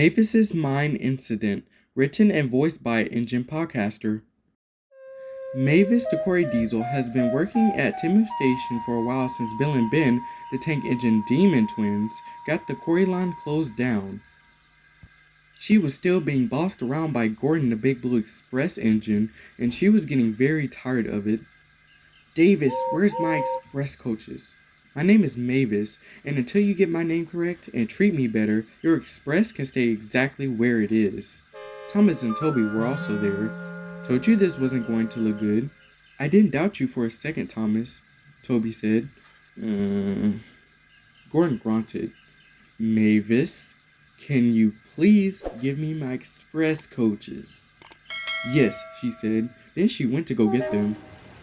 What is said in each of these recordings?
Mavis's Mine Incident, written and voiced by Engine Podcaster. Mavis the Quarry Diesel has been working at Tidmouth Station for a while since Bill and Ben, the tank engine demon twins, got the quarry line closed down. She was still being bossed around by Gordon the Big Blue Express engine, and she was getting very tired of it. "Davis, where's my express coaches? My name is Mavis, and until you get my name correct and treat me better, your express can stay exactly where it is." Thomas and Toby were also there. "Told you this wasn't going to look good." "I didn't doubt you for a second, Thomas," Toby said. Gordon grunted. "Mavis, can you please give me my express coaches?" "Yes," she said. Then she went to go get them.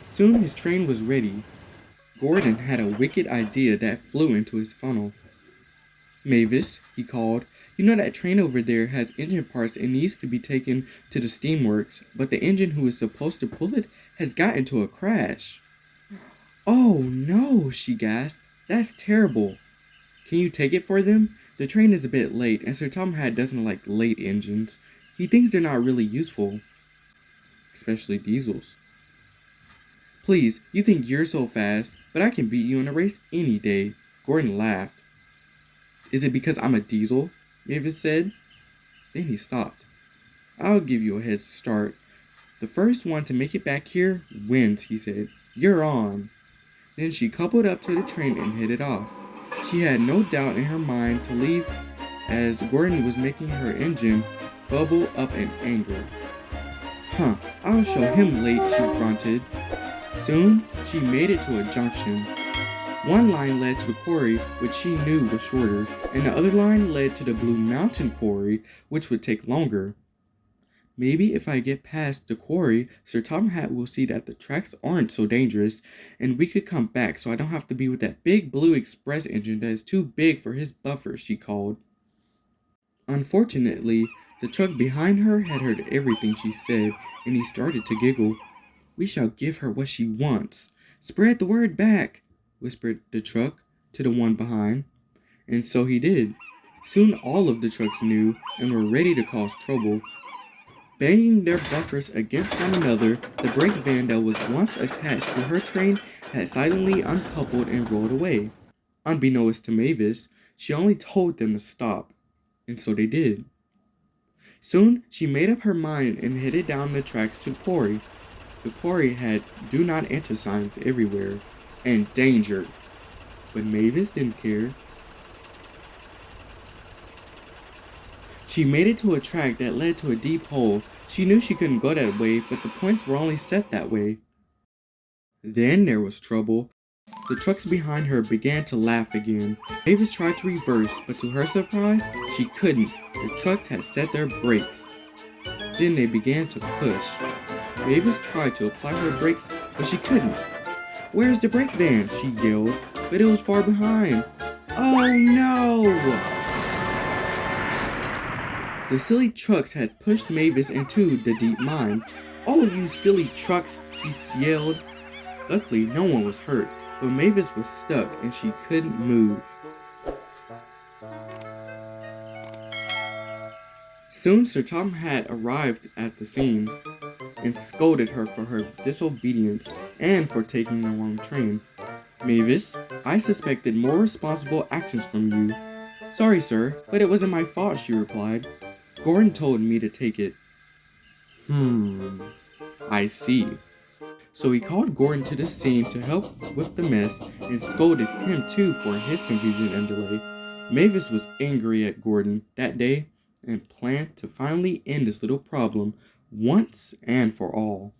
Soon his train was ready. Gordon had a wicked idea that flew into his funnel. "Mavis," he called, "you know that train over there has engine parts and needs to be taken to the steamworks, but the engine who is supposed to pull it has got into a crash." "Oh no," she gasped. "That's terrible. Can you take it for them? The train is a bit late, and Sir Topham Hatt doesn't like late engines. He thinks they're not really useful, especially diesels." "Please, you think you're so fast, but I can beat you in a race any day." Gordon laughed. "Is it because I'm a diesel?" Mavis said. Then he stopped. "I'll give you a head start. The first one to make it back here wins," he said. "You're on." Then she coupled up to the train and headed off. She had no doubt in her mind to leave as Gordon was making her engine bubble up in anger. I'll show him late," she grunted. Soon, she made it to a junction. One line led to the quarry, which she knew was shorter, and the other line led to the Blue Mountain Quarry, which would take longer. "Maybe if I get past the quarry, Sir Topham Hatt will see that the tracks aren't so dangerous, and we could come back so I don't have to be with that big blue express engine that is too big for his buffer," she called. Unfortunately, the truck behind her had heard everything she said, and he started to giggle. "We shall give her what she wants. Spread the word back," whispered the truck to the one behind. And so he did. Soon all of the trucks knew and were ready to cause trouble. Banging their buffers against one another, the brake van that was once attached to her train had silently uncoupled and rolled away. Unbeknownst to Mavis, she only told them to stop, and so they did. Soon she made up her mind and headed down the tracks to the quarry. The quarry had "Do Not Enter" signs everywhere, and "Danger," but Mavis didn't care. She made it to a track that led to a deep hole. She knew she couldn't go that way, but the points were only set that way. Then there was trouble. The trucks behind her began to laugh again. Mavis tried to reverse, but to her surprise, she couldn't. The trucks had set their brakes. Then they began to push. Mavis tried to apply her brakes, but she couldn't. "Where's the brake van?" she yelled, but it was far behind. "Oh no!" The silly trucks had pushed Mavis into the deep mine. "Oh, you silly trucks!" she yelled. Luckily, no one was hurt, but Mavis was stuck and she couldn't move. Soon Sir Topham Hatt arrived at the scene and scolded her for her disobedience and for taking the wrong train. "Mavis, I suspected more responsible actions from you." "Sorry, sir, but it wasn't my fault," she replied. "Gordon told me to take it." I see." So he called Gordon to the scene to help with the mess and scolded him too for his confusion and delay. Mavis was angry at Gordon that day and planned to finally end this little problem once and for all.